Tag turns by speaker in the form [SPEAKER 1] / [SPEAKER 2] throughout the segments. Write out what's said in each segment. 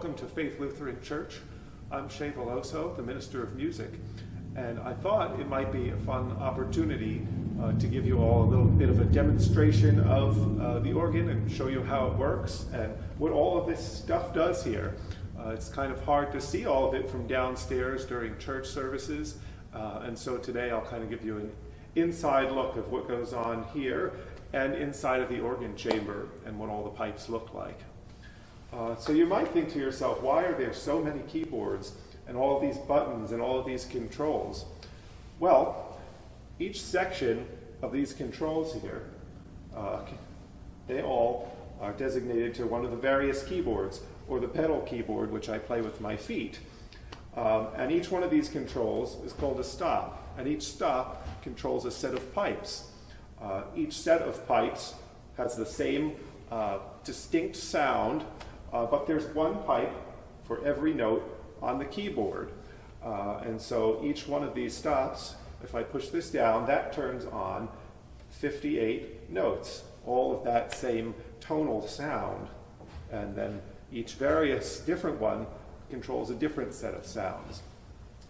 [SPEAKER 1] welcome to Faith Lutheran Church. I'm Shea, Velloso, the minister of music, and I thought it might be a fun opportunity to give you all a little bit of a demonstration of the organ and show you how it works and what all of this stuff does here. It's kind of hard to see all of it from downstairs during church services, and so today I'll kind of give you an inside look of what goes on here and inside of the organ chamber and what all the pipes look like. So you might think to yourself, why are there so many keyboards and all of these buttons and all of these controls? Well, each section of these controls here, they all are designated to one of the various keyboards, or the pedal keyboard, which I play with my feet. And each one of these controls is called a stop, and each stop controls a set of pipes. Each set of pipes has the same distinct sound, but there's one pipe for every note on the keyboard. And so each one of these stops, if I push this down, that turns on 58 notes, all of that same tonal sound. And then each various different one controls a different set of sounds.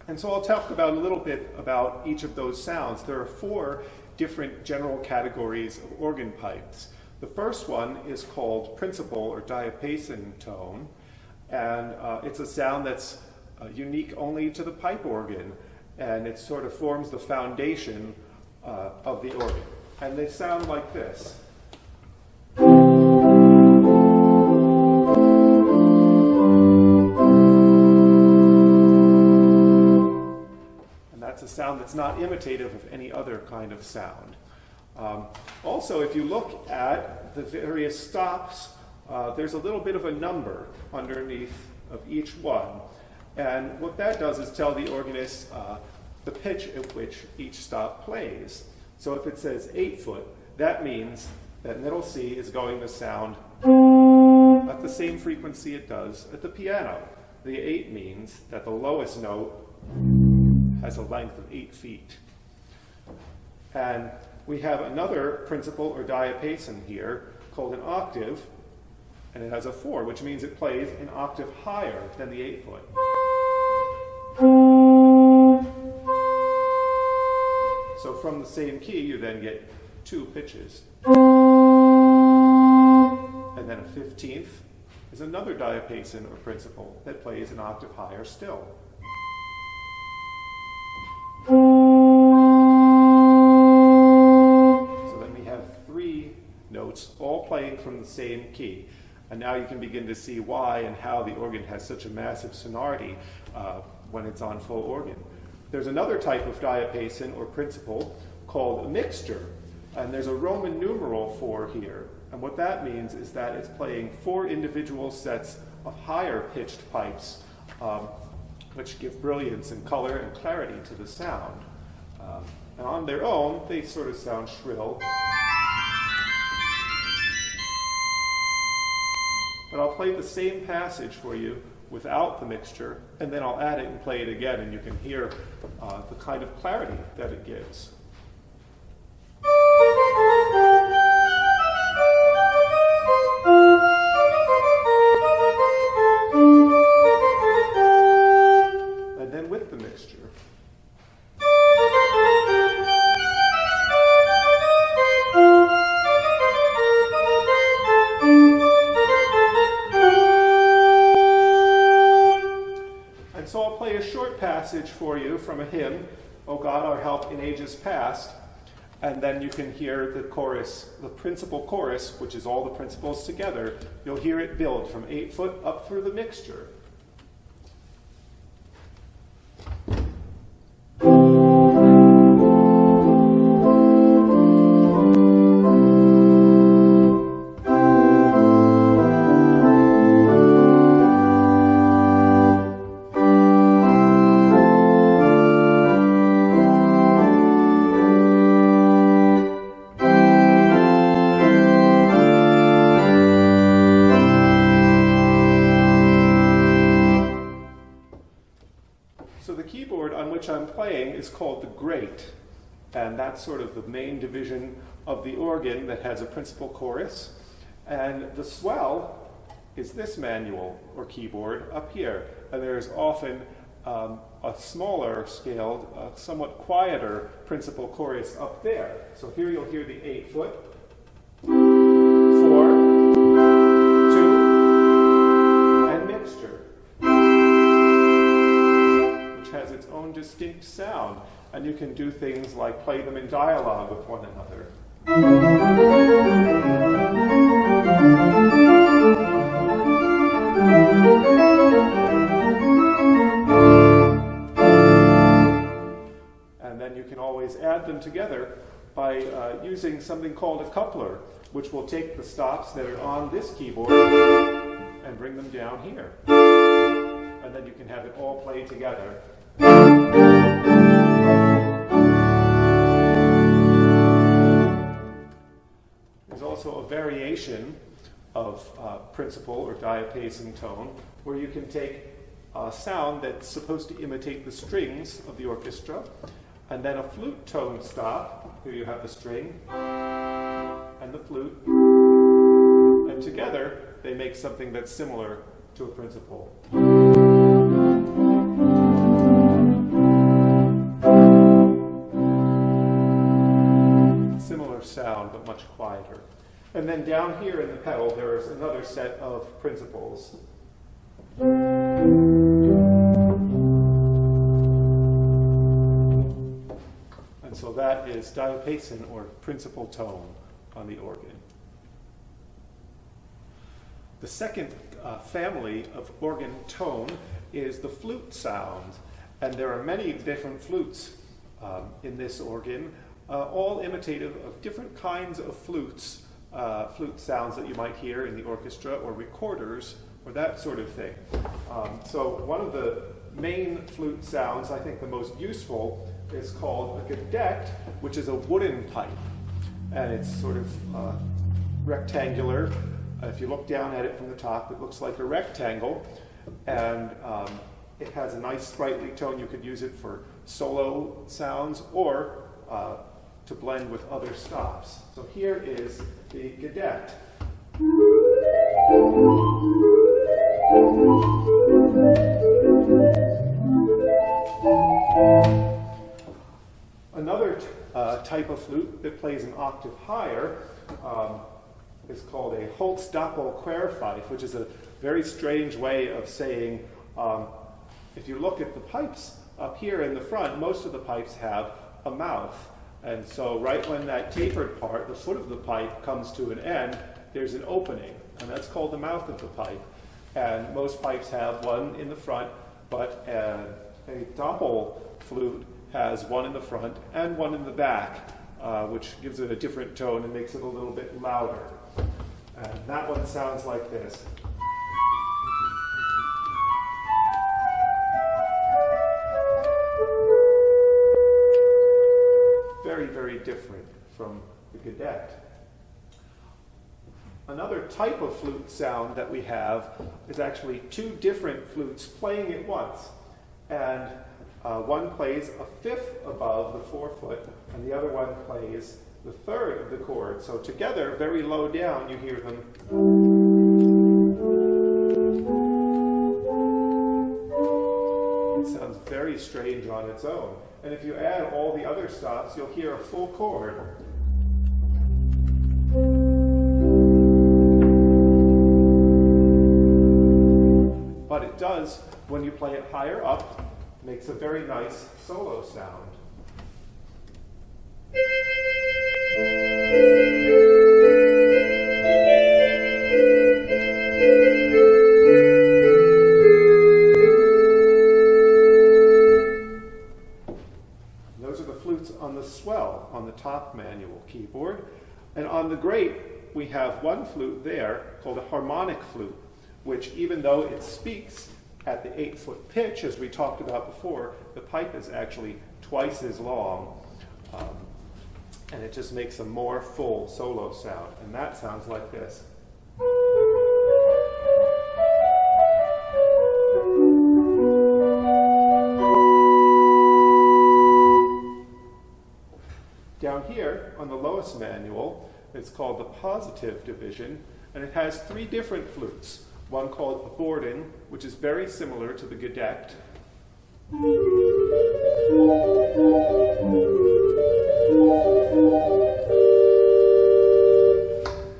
[SPEAKER 1] And so I'll talk about a little bit about each of those sounds. There are 4 different general categories of organ pipes. The first one is called principal or diapason tone, and it's a sound that's unique only to the pipe organ, and it sort of forms the foundation of the organ. And they sound like this. And that's a sound that's not imitative of any other kind of sound. Also, if you look at the various stops, there's a little bit of a number underneath of each one. And what that does is tell the organist the pitch at which each stop plays. So if it says 8 foot, that means that middle C is going to sound at the same frequency it does at the piano. The 8 means that the lowest note has a length of 8 feet. And we have another principal or diapason here called an octave, and it has a 4, which means it plays an octave higher than the 8 foot. So from the same key, you then get 2 pitches. And then a 15th is another diapason or principal that plays an octave higher still. Notes all playing from the same key. And now you can begin to see why and how the organ has such a massive sonority when it's on full organ. There's another type of diapason or principal called a mixture, and there's a Roman numeral 4 here. And what that means is that it's playing 4 individual sets of higher pitched pipes, which give brilliance and color and clarity to the sound. And on their own, they sort of sound shrill. But I'll play the same passage for you without the mixture, and then I'll add it and play it again, and you can hear the kind of clarity that it gives. And then with the mixture. So I'll play a short passage for you from a hymn, O God, Our Help in Ages Past, and then you can hear the chorus, the principal chorus, which is all the principals together. You'll hear it build from 8 foot up through the mixture. I'm playing is called the grate, and that's sort of the main division of the organ that has a principal chorus. And the swell is this manual or keyboard up here. And there's often a smaller scaled, somewhat quieter principal chorus up there. So here you'll hear the 8-foot, 4, 2, and mixture, which has its own distinct sound. And you can do things like play them in dialogue with one another. And then you can always add them together by using something called a coupler, which will take the stops that are on this keyboard and bring them down here. And then you can have it all play together. There's also a variation of principal or diapason tone, where you can take a sound that's supposed to imitate the strings of the orchestra, and then a flute tone stop. Here you have the string and the flute, and together they make something that's similar to a principal. Similar sound, but much quieter. And then down here in the pedal, there is another set of principals. And so that is diapason or principal tone on the organ. The second family of organ tone is the flute sound. And there are many different flutes in this organ, all imitative of different kinds of flutes, flute sounds that you might hear in the orchestra or recorders or that sort of thing. So one of the main flute sounds, I think the most useful, is called a gedeckt, which is a wooden pipe. And it's sort of rectangular. If you look down at it from the top, it looks like a rectangle. And it has a nice sprightly tone. You could use it for solo sounds or to blend with other stops. So here is the gedeckt. Another type of flute that plays an octave higher is called a Holzdoppelquerpfeif, which is a very strange way of saying, if you look at the pipes up here in the front, most of the pipes have a mouth. And so right when that tapered part, the foot of the pipe, comes to an end, there's an opening, and that's called the mouth of the pipe. And most pipes have one in the front, but a doppel flute has one in the front and one in the back, which gives it a different tone and makes it a little bit louder. And that one sounds like this. Very, very different from the gedeckt. Another type of flute sound that we have is actually two different flutes playing at once. And one plays a fifth above the 4-foot, and the other one plays the third of the chord. So together, very low down, you hear them. It sounds very strange on its own. And if you add all the other stops, you'll hear a full chord. But it does, when you play it higher up, makes a very nice solo sound. Those are the flutes on the Swell, on the top manual keyboard. And on the great, we have one flute there called a harmonic flute, which even though it speaks at the 8-foot pitch, as we talked about before, the pipe is actually twice as long. And it just makes a more full solo sound. And that sounds like this. Down here on the lowest manual, it's called the positive division, and it has 3 different flutes. one called a Borden, which is very similar to the gedeckt,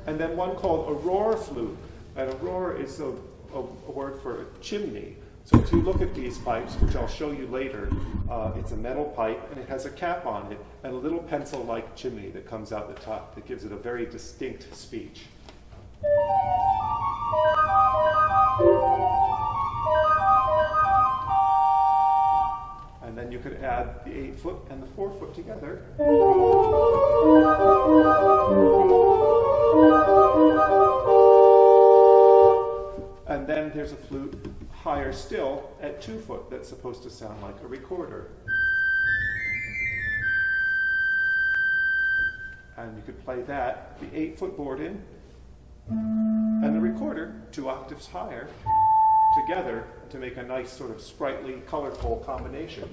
[SPEAKER 1] and then one called a roar flute. And a roar is a word for a chimney. So if you look at these pipes, which I'll show you later, it's a metal pipe and it has a cap on it and a little pencil-like chimney that comes out the top that gives it a very distinct speech. And then you could add the 8-foot and the 4-foot together. And then there's a flute higher still at 2-foot that's supposed to sound like a recorder. And you could play that, the 8-foot Borden, and the recorder 2 octaves higher together to make a nice sort of sprightly, colorful combination.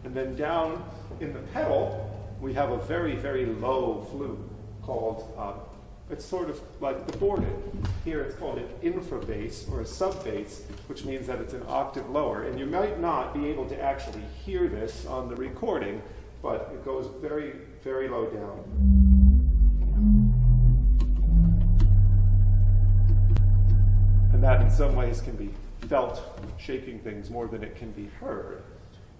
[SPEAKER 1] And then down in the pedal, we have a very, very low flute called, it's sort of like the Borden. Here it's called an infrabass or a subbass, which means that it's an octave lower. And you might not be able to actually hear this on the recording, but it goes very, very low down. And that in some ways can be felt shaking things more than it can be heard.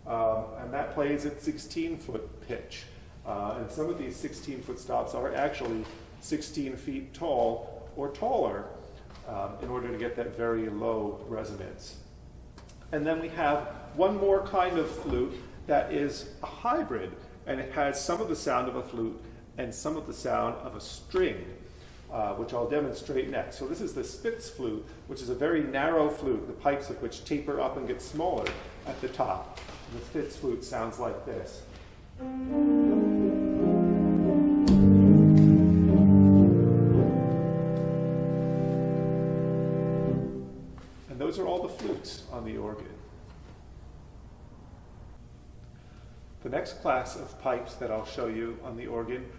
[SPEAKER 1] And that plays at 16-foot pitch. And some of these 16-foot stops are actually 16 feet tall or taller in order to get that very low resonance. And then we have one more kind of flute that is a hybrid, and it has some of the sound of a flute and some of the sound of a string, which I'll demonstrate next. So this is the Spitz flute, which is a very narrow flute, the pipes of which taper up and get smaller at the top. And the Spitz flute sounds like this. Those are all the flutes on the organ. The next class of pipes that I'll show you on the organ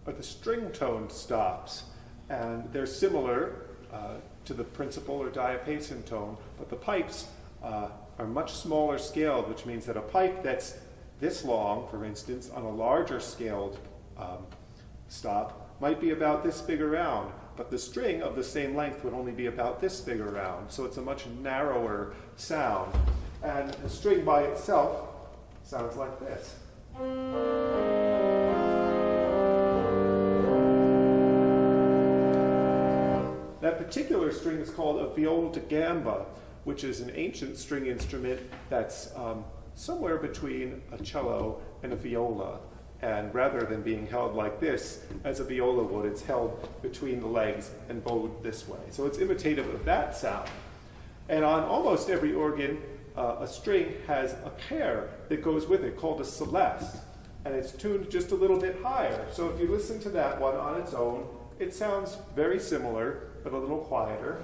[SPEAKER 1] are the string-toned stops. And they're similar to the principal or diapason tone, but the pipes are much smaller scaled, which means that a pipe that's this long, for instance, on a larger scaled stop, might be about this big around. But the string of the same length would only be about this big around, so it's a much narrower sound. And the string by itself sounds like this. That particular string is called a viola da gamba, which is an ancient string instrument that's somewhere between a cello and a viola. And rather than being held like this, as a viola would, it's held between the legs and bowed this way. So it's imitative of that sound. And on almost every organ, a string has a pair that goes with it called a celeste. And it's tuned just a little bit higher. So if you listen to that one on its own, it sounds very similar, but a little quieter.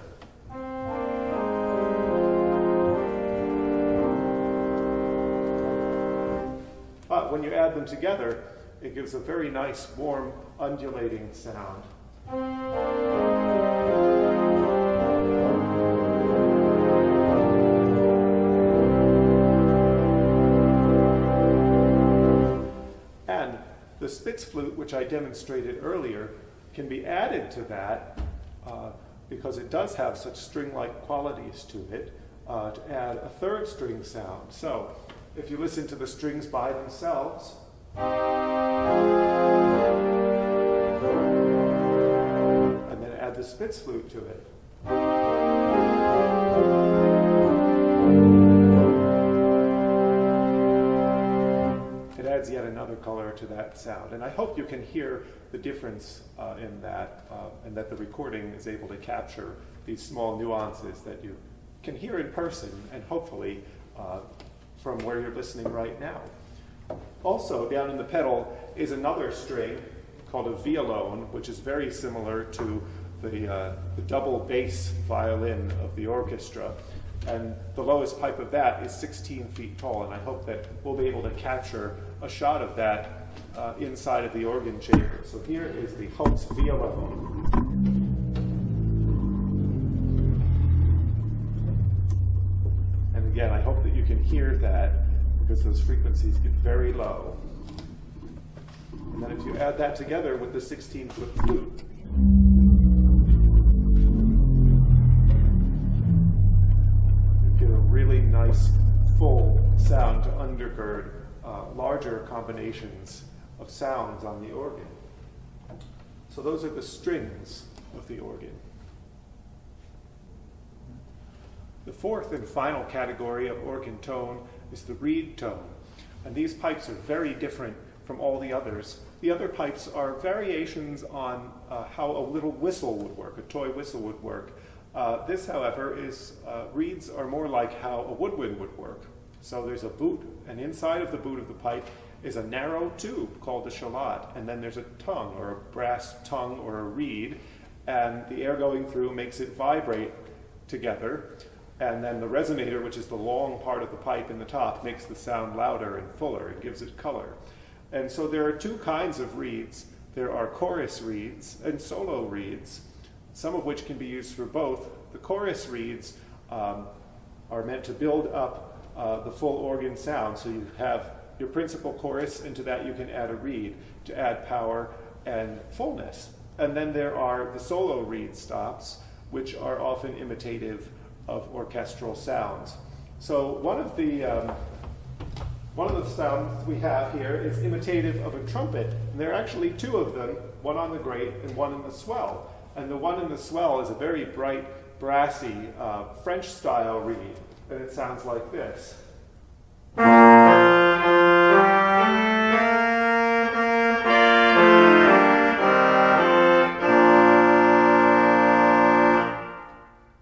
[SPEAKER 1] But when you add them together, it gives a very nice, warm, undulating sound. And the Spitz flute, which I demonstrated earlier, can be added to that because it does have such string-like qualities to it, to add a third string sound. So, if you listen to the strings by themselves, and then add the Spitz flute to it, it adds yet another color to that sound. And I hope you can hear the difference in that, and that the recording is able to capture these small nuances that you can hear in person, and hopefully from where you're listening right now. Also, down in the pedal is another string called a violone, which is very similar to the double bass violin of the orchestra. And the lowest pipe of that is 16 feet tall, and I hope that we'll be able to capture a shot of that inside of the organ chamber. So here is the Holtz Velloso. And again, I hope that you can hear that because those frequencies get very low. And then if you add that together with the 16-foot flute, you get a really nice full sound to undergird larger combinations of sounds on the organ. So those are the strings of the organ. The fourth and final category of organ tone is the reed tone. And these pipes are very different from all the others. The other pipes are variations on how a little whistle would work, a toy whistle would work. This, however, is reeds are more like how a woodwind would work. So there's a boot, and inside of the boot of the pipe is a narrow tube called a shallot, and then there's a tongue, or a brass tongue, or a reed, and the air going through makes it vibrate together, and then the resonator, which is the long part of the pipe in the top, makes the sound louder and fuller and gives it color. And so there are two kinds of reeds. There are chorus reeds and solo reeds, some of which can be used for both. The chorus reeds are meant to build up the full organ sound. So you have your principal chorus, and to that you can add a reed to add power and fullness. And then there are the solo reed stops, which are often imitative of orchestral sounds. So one of the sounds we have here is imitative of a trumpet, and there are actually two of them, one on the great and one in the swell. And the one in the swell is a very bright, brassy, French-style reed, and it sounds like this.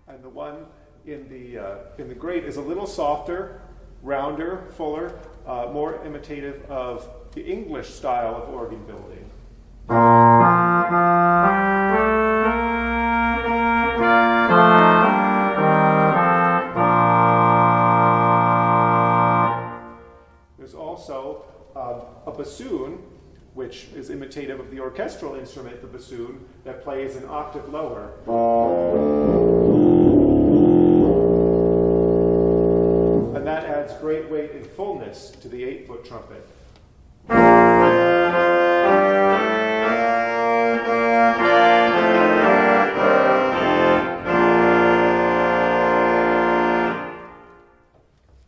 [SPEAKER 1] And the one in the great is a little softer, rounder, fuller, more imitative of the English style of organ building. There's also a bassoon, which is imitative of the orchestral instrument, the bassoon, that plays an octave lower. And that adds great weight and fullness to the 8-foot trumpet.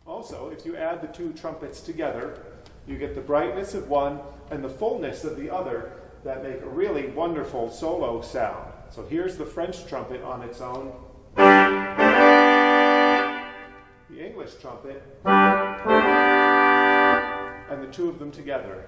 [SPEAKER 1] Also, if you add the two trumpets together, you get the brightness of one and the fullness of the other that make a really wonderful solo sound. So here's the French trumpet on its own, the English trumpet, and the two of them together.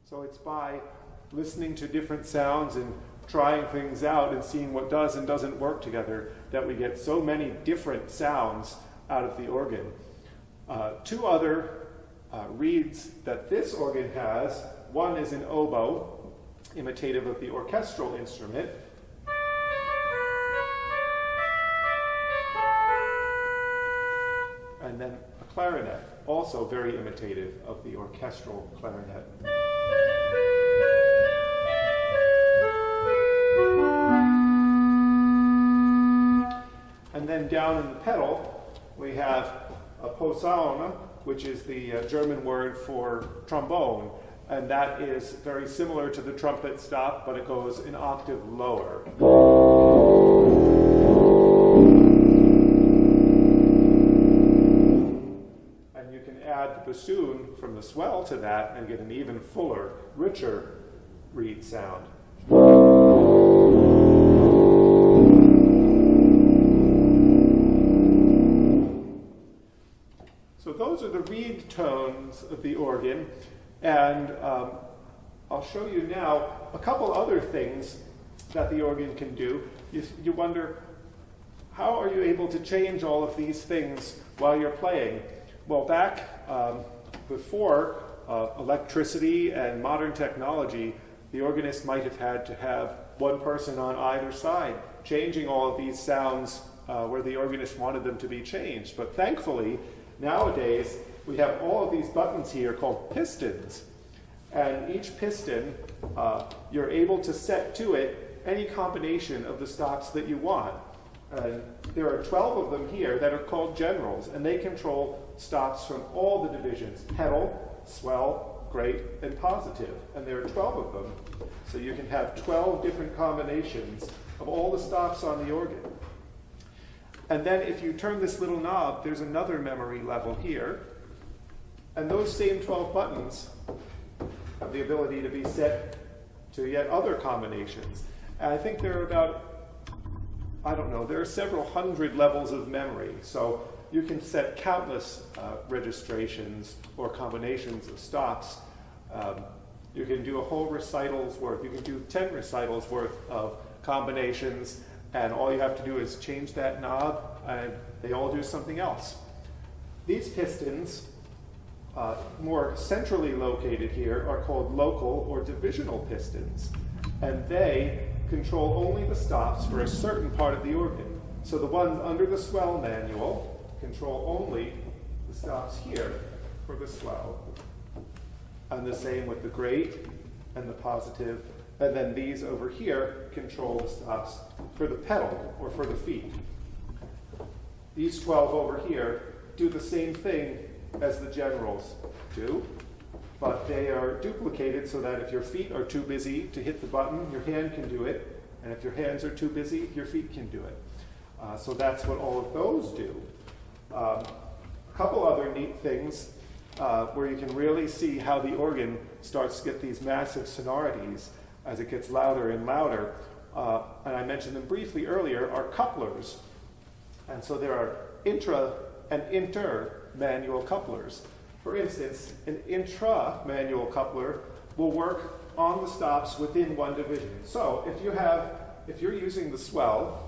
[SPEAKER 1] So it's by listening to different sounds and trying things out and seeing what does and doesn't work together that we get so many different sounds out of the organ. Two other reeds that this organ has, one is an oboe, imitative of the orchestral instrument. And then a clarinet, also very imitative of the orchestral clarinet. And then down in the pedal, we have a Posaune, which is the German word for trombone, and that is very similar to the trumpet stop, but it goes an octave lower. And you can add the bassoon from the swell to that and get an even fuller, richer reed sound. So those are the reed tones of the organ, and I'll show you now a couple other things that the organ can do. You wonder, how are you able to change all of these things while you're playing? Well, back before electricity and modern technology, the organist might have had to have one person on either side changing all of these sounds where the organist wanted them to be changed. But thankfully, nowadays, we have all of these buttons here called pistons. And each piston, you're able to set to it any combination of the stops that you want. There are 12 of them here that are called generals, and they control stops from all the divisions: pedal, swell, great, and positive. And there are 12 of them. So you can have 12 different combinations of all the stops on the organ. And then if you turn this little knob, there's another memory level here. And those same 12 buttons have the ability to be set to yet other combinations. And I think there are about, I don't know, there are several hundred levels of memory. So you can set countless registrations or combinations of stops. You can do a whole recital's worth. You can do 10 recitals worth of combinations, and all you have to do is change that knob, and they all do something else. These pistons, more centrally located here, are called local or divisional pistons, and they control only the stops for a certain part of the organ. So the ones under the swell manual control only the stops here for the swell, and the same with the great and the positive, and then these over here control the stops for the pedal or for the feet. These 12 over here do the same thing as the generals do, but they are duplicated so that if your feet are too busy to hit the button, your hand can do it, and if your hands are too busy, your feet can do it. So that's what all of those do. A couple other neat things where you can really see how the organ starts to get these massive sonorities as it gets louder and louder. And I mentioned them briefly earlier, are couplers. And so there are intra and inter-manual couplers. For instance, an intra-manual coupler will work on the stops within one division. So if you're using the swell,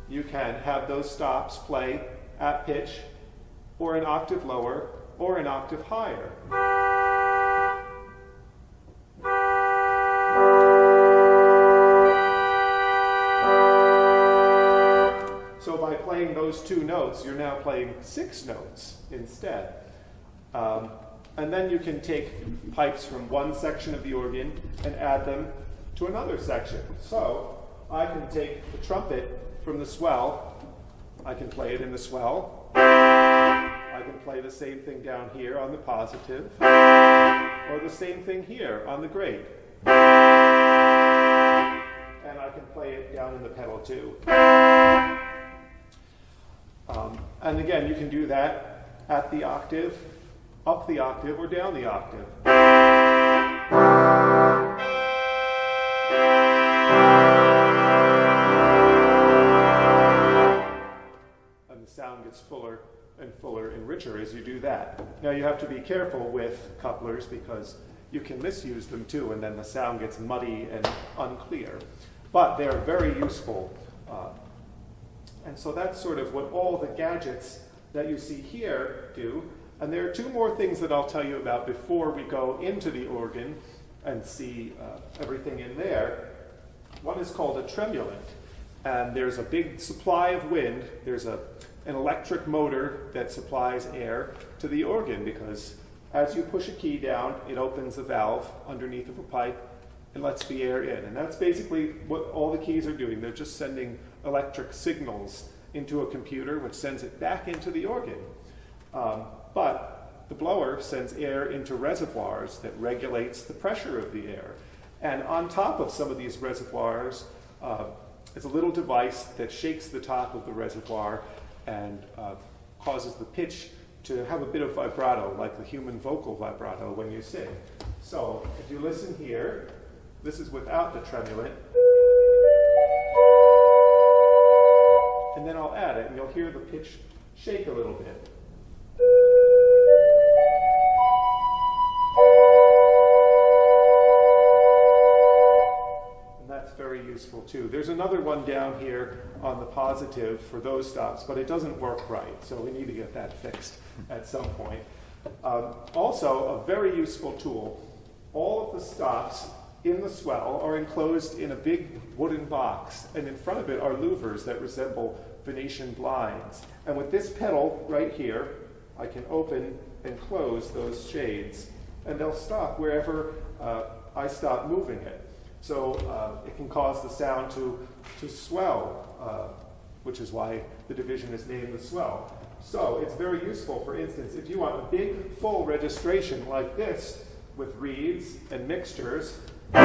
[SPEAKER 1] you can have those stops play at pitch, or an octave lower, or an octave higher. So by playing those two notes, you're now playing 6 notes instead. And then you can take pipes from one section of the organ and add them to another section. So I can take the trumpet from the swell, I can play it in the swell, I can play the same thing down here on the positive, or the same thing here on the great. And I can play it down in the pedal too. And again, you can do that at the octave, up the octave, or down the octave. And the sound gets fuller and fuller and richer as you do that. Now you have to be careful with couplers because you can misuse them too, and then the sound gets muddy and unclear. But they're very useful. And so that's sort of what all the gadgets that you see here do. And there are 2 more things that I'll tell you about before we go into the organ and see everything in there. One is called a tremulant. And there's a big supply of wind. There's an electric motor that supplies air to the organ, because as you push a key down, it opens a valve underneath of a pipe and lets the air in. And that's basically what all the keys are doing. They're just sending electric signals into a computer, which sends it back into the organ. But the blower sends air into reservoirs that regulates the pressure of the air. And on top of some of these reservoirs is a little device that shakes the top of the reservoir and causes the pitch to have a bit of vibrato, like the human vocal vibrato when you sing. So if you listen here, this is without the tremulant. And then I'll add it, and you'll hear the pitch shake a little bit. And that's very useful too. There's another one down here on the positive for those stops, but it doesn't work right, so we need to get that fixed at some point. Also, a very useful tool, all of the stops in the Swell are enclosed in a big wooden box, and in front of it are louvers that resemble Venetian blinds. And with this pedal right here, I can open and close those shades, and they'll stop wherever I stop moving it. So it can cause the sound to swell, which is why the division is named the Swell. So it's very useful, for instance, if you want a big full registration like this with reeds and mixtures, but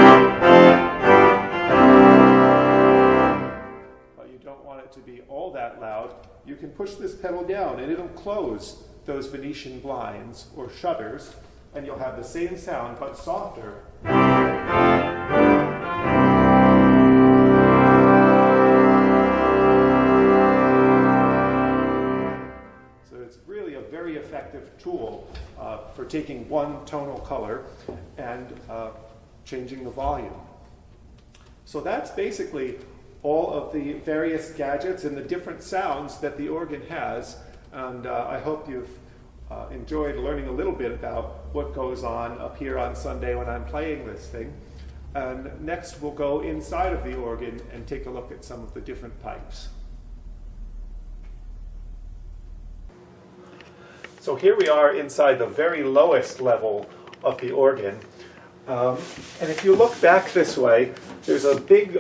[SPEAKER 1] you don't want it to be all that loud, you can push this pedal down and it'll close those Venetian blinds or shutters, and you'll have the same sound but softer. So it's really a very effective tool for taking one tonal color and changing the volume. So that's basically all of the various gadgets and the different sounds that the organ has, and I hope you've enjoyed learning a little bit about what goes on up here on Sunday when I'm playing this thing. And next we'll go inside of the organ and take a look at some of the different pipes. So here we are inside the very lowest level of the organ. And if you look back this way, there's a big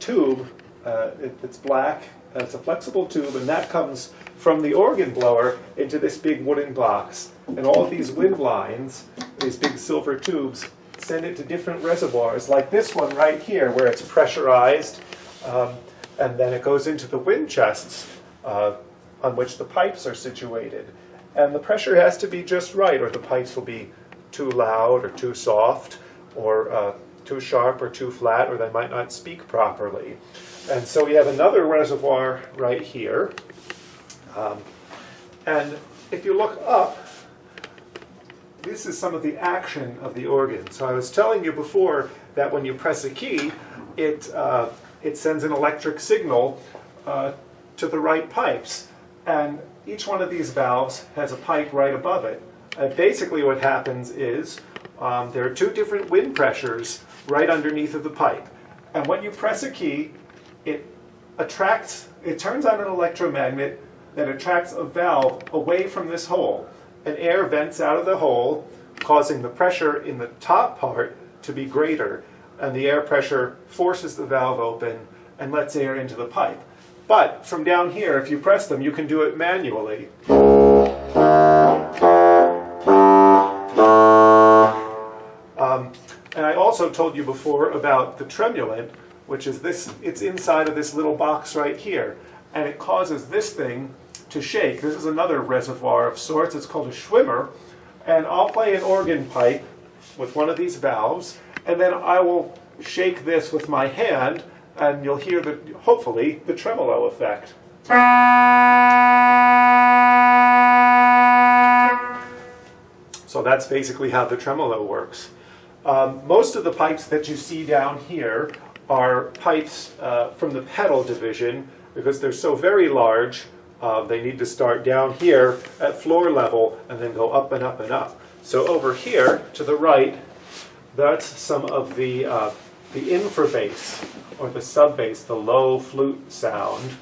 [SPEAKER 1] tube. It's black. It's a flexible tube, and that comes from the organ blower into this big wooden box. And all of these wind lines, these big silver tubes, send it to different reservoirs, like this one right here, where it's pressurized, and then it goes into the wind chests on which the pipes are situated. And the pressure has to be just right, or the pipes will be too loud or too soft, or too sharp or too flat, or they might not speak properly. And so we have another reservoir right here. And if you look up, this is some of the action of the organ. So I was telling you before that when you press a key, it sends an electric signal to the right pipes. And each one of these valves has a pipe right above it. And basically what happens is there are two different wind pressures right underneath of the pipe. And when you press a key, it turns on an electromagnet that attracts a valve away from this hole. And air vents out of the hole, causing the pressure in the top part to be greater. And the air pressure forces the valve open and lets air into the pipe. But from down here, if you press them, you can do it manually. And I also told you before about the tremulant, which is this. It's inside of this little box right here. And it causes this thing to shake. This is another reservoir of sorts. It's called a schwimmer. And I'll play an organ pipe with one of these valves, and then I will shake this with my hand, and you'll hear, hopefully, the tremolo effect. So that's basically how the tremolo works. Most of the pipes that you see down here are pipes from the pedal division, because they're so very large. They need to start down here at floor level and then go up and up and up. So over here to the right, that's some of the infrabass, or the subbass, the low flute sound.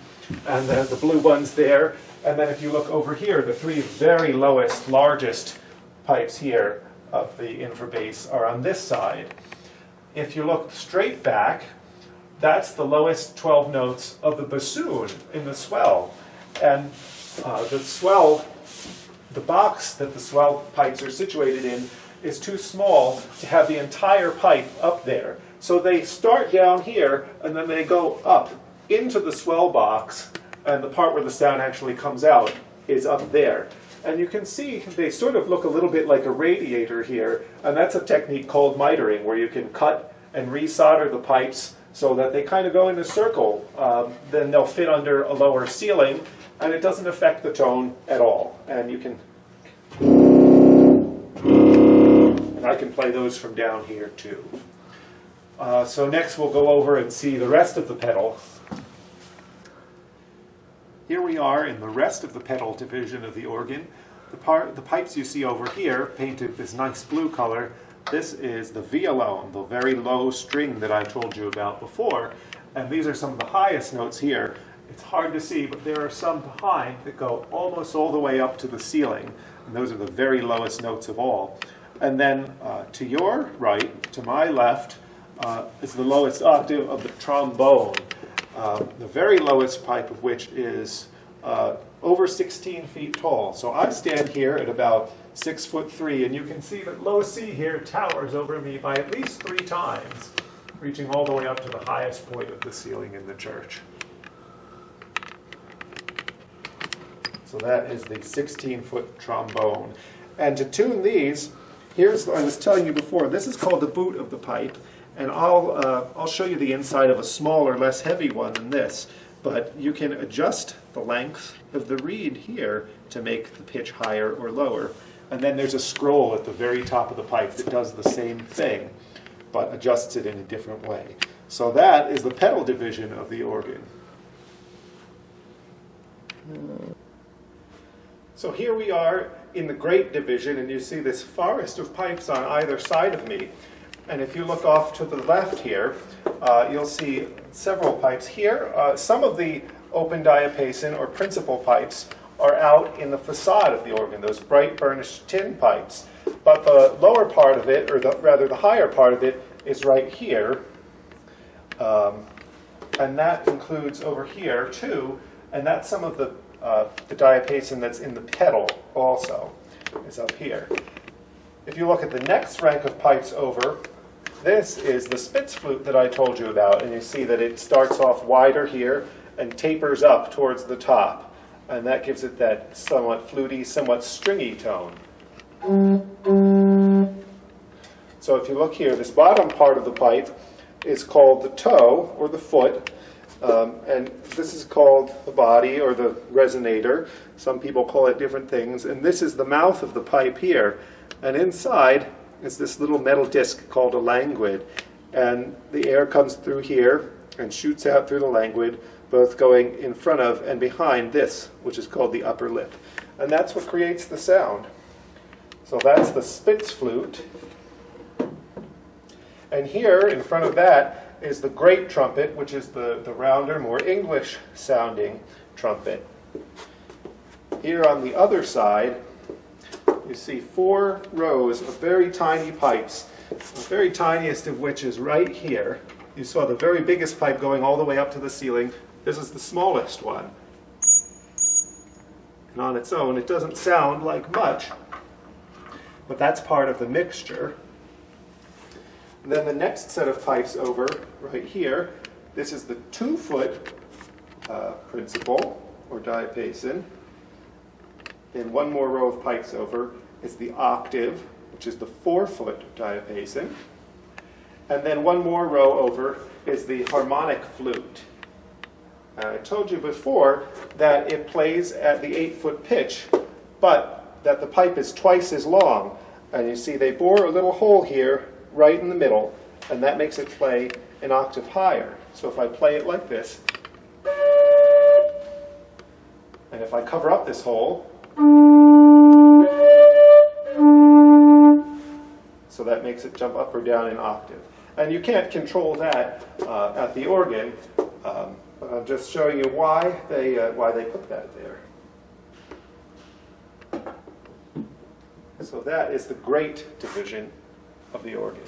[SPEAKER 1] And then the blue ones there. And then if you look over here, the three very lowest, largest pipes here of the infrabass are on this side. If you look straight back, that's the lowest 12 notes of the bassoon in the swell. And the swell, the box that the swell pipes are situated in, is too small to have the entire pipe up there. So they start down here, and then they go up into the swell box, and the part where the sound actually comes out is up there. And you can see they sort of look a little bit like a radiator here, and that's a technique called mitering, where you can cut and resolder the pipes so that they kind of go in a circle. Then they'll fit under a lower ceiling, and it doesn't affect the tone at all. And you can, and I can play those from down here too. So next we'll go over and see the rest of the pedal. Here we are in the rest of the pedal division of the organ. The pipes you see over here, painted this nice blue color, this is the violone, the very low string that I told you about before. And these are some of the highest notes here. It's hard to see, but there are some behind that go almost all the way up to the ceiling. And those are the very lowest notes of all. And then to your right, to my left, is the lowest octave of the trombone. The very lowest pipe of which is over 16 feet tall. So I stand here at about 6'3", and you can see that low C here towers over me by at least 3 times, reaching all the way up to the highest point of the ceiling in the church. So that is the 16-foot trombone. And to tune these, here's, I was telling you before, this is called the boot of the pipe, and I'll show you the inside of a smaller, less heavy one than this, but you can adjust the length of the reed here to make the pitch higher or lower. And then there's a scroll at the very top of the pipe that does the same thing, but adjusts it in a different way. So that is the pedal division of the organ. So here we are in the great division, and you see this forest of pipes on either side of me. And if you look off to the left here, you'll see several pipes here. Some of the open diapason or principal pipes are out in the facade of the organ, those bright burnished tin pipes. But the lower part of it, or rather the higher part of it, is right here. And that includes over here too, and that's some of the diapason that's in the pedal also, is up here. If you look at the next rank of pipes over, this is the Spitz flute that I told you about, and you see that it starts off wider here and tapers up towards the top, and that gives it that somewhat fluty, somewhat stringy tone. So if you look here, this bottom part of the pipe is called the toe, or the foot, and this is called the body, or the resonator. Some people call it different things, and this is the mouth of the pipe here, and inside is this little metal disc called a languid, and the air comes through here and shoots out through the languid, both going in front of and behind this, which is called the upper lip. And that's what creates the sound. So that's the Spitz flute. And here, in front of that, is the great trumpet, which is the rounder, more English-sounding trumpet. Here on the other side, you see 4 rows of very tiny pipes, the very tiniest of which is right here. You saw the very biggest pipe going all the way up to the ceiling. This is the smallest one. And on its own, it doesn't sound like much, but that's part of the mixture. And then the next set of pipes over, right here, this is the 2-foot principal, or diapason. Then one more row of pipes over is the octave, which is the 4-foot diapason. And then one more row over is the harmonic flute. I told you before that it plays at the 8-foot pitch, but that the pipe is twice as long. And you see they bore a little hole here, right in the middle, and that makes it play an octave higher. So if I play it like this, and if I cover up this hole, so that makes it jump up or down an octave. And you can't control that at the organ, but I'm just showing you why they put that there. So that is the great division of the organ.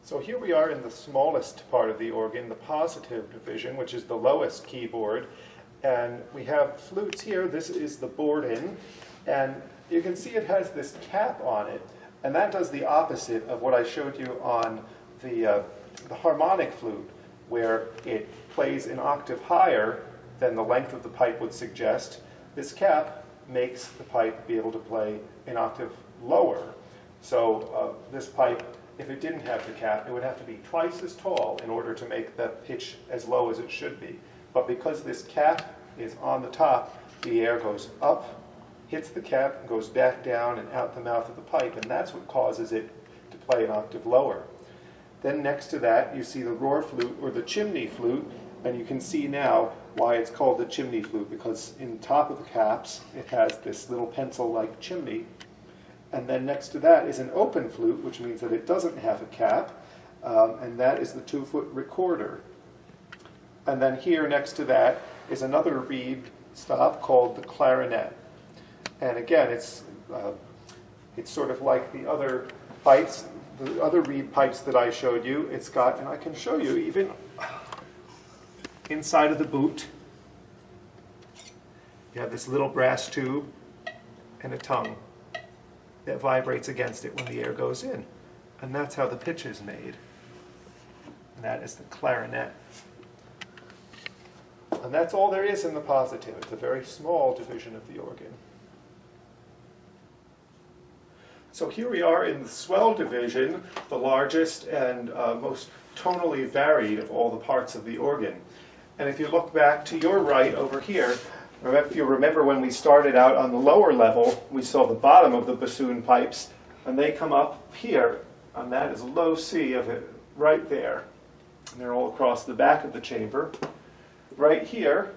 [SPEAKER 1] So here we are in the smallest part of the organ, the positive division, which is the lowest keyboard. And we have flutes here. This is the bourdon. And you can see it has this cap on it. And that does the opposite of what I showed you on the harmonic flute, where it plays an octave higher than the length of the pipe would suggest. This cap makes the pipe be able to play an octave lower. So this pipe, if it didn't have the cap, it would have to be twice as tall in order to make the pitch as low as it should be. But because this cap is on the top, the air goes up, hits the cap, goes back down and out the mouth of the pipe, and that's what causes it to play an octave lower. Then next to that, you see the roar flute or the chimney flute, and you can see now why it's called the chimney flute, because in top of the caps, it has this little pencil-like chimney. And then next to that is an open flute, which means that it doesn't have a cap, and that is the 2-foot recorder. And then here next to that is another reed stop called the clarinet. And again, it's sort of like the other pipes, the other reed pipes that I showed you. It's got, and I can show you even inside of the boot, you have this little brass tube and a tongue that vibrates against it when the air goes in. And that's how the pitch is made. And that is the clarinet. And that's all there is in the positive. It's a very small division of the organ. So here we are in the swell division, the largest and most tonally varied of all the parts of the organ. And if you look back to your right over here, if you remember when we started out on the lower level, we saw the bottom of the bassoon pipes, and they come up here, and that is low C of it right there. And they're all across the back of the chamber. Right here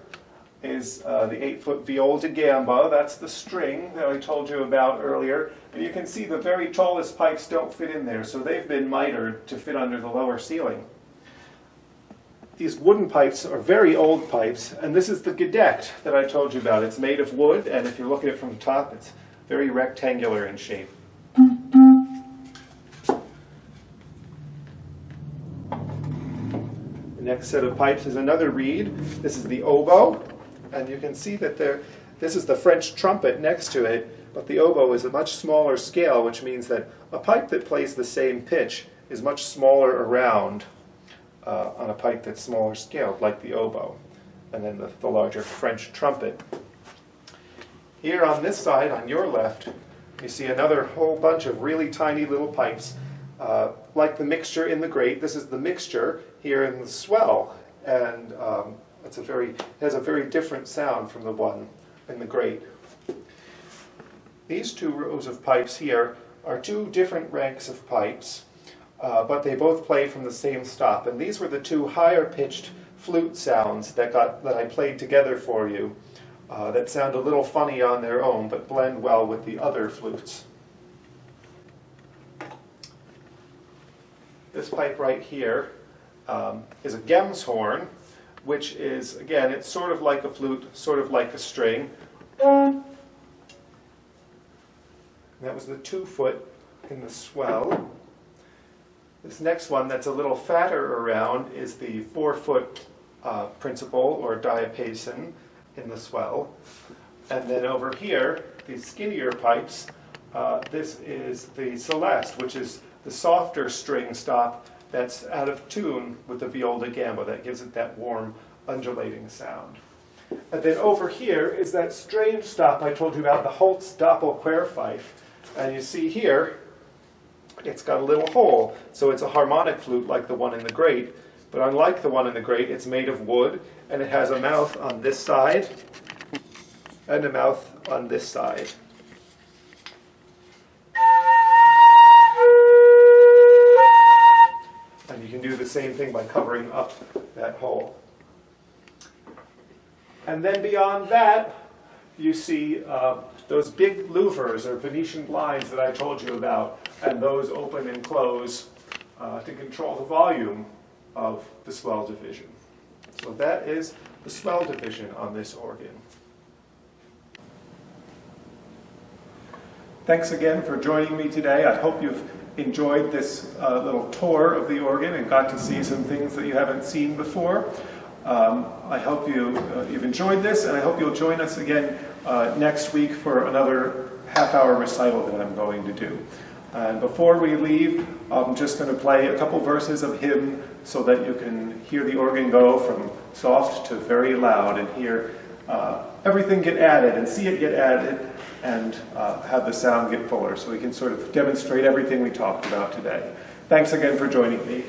[SPEAKER 1] is the 8-foot viol da gamba. That's the string that I told you about earlier. And you can see the very tallest pipes don't fit in there, so they've been mitered to fit under the lower ceiling. These wooden pipes are very old pipes, and this is the gedeckt that I told you about. It's made of wood, and if you look at it from the top, it's very rectangular in shape. The next set of pipes is another reed. This is the oboe, and you can see that this is the French trumpet next to it, but the oboe is a much smaller scale, which means that a pipe that plays the same pitch is much smaller around on a pipe that's smaller scaled, like the oboe, and then the larger French trumpet. Here on this side, on your left, you see another whole bunch of really tiny little pipes, like the mixture in the grate. This is the mixture here in the swell, and it has a very different sound from the one in the grate. These two rows of pipes here are two different ranks of pipes, but they both play from the same stop. And these were the two higher pitched flute sounds that I played together for you that sound a little funny on their own, but blend well with the other flutes. This pipe right here is a Gemshorn, which is, again, it's sort of like a flute, sort of like a string. And that was the 2-foot in the swell. This next one that's a little fatter around is the 4-foot principal or diapason in the swell. And then over here, these skinnier pipes, this is the celeste, which is the softer string stop that's out of tune with the viol da gamba. That gives it that warm, undulating sound. And then over here is that strange stop I told you about, the Holtz Doppelquerpfeife. And you see here, it's got a little hole, so it's a harmonic flute like the one in the grate. But unlike the one in the grate, it's made of wood, and it has a mouth on this side and a mouth on this side. And you can do the same thing by covering up that hole. And then beyond that, you see those big louvers or Venetian blinds that I told you about, and those open and close to control the volume of the swell division. So that is the swell division on this organ. Thanks again for joining me today. I hope you've enjoyed this little tour of the organ and got to see some things that you haven't seen before. I hope you've enjoyed this, and I hope you'll join us again next week for another half-hour recital that I'm going to do. And before we leave, I'm just going to play a couple verses of hymn so that you can hear the organ go from soft to very loud and hear everything get added and see it get added and have the sound get fuller, so we can sort of demonstrate everything we talked about today. Thanks again for joining me.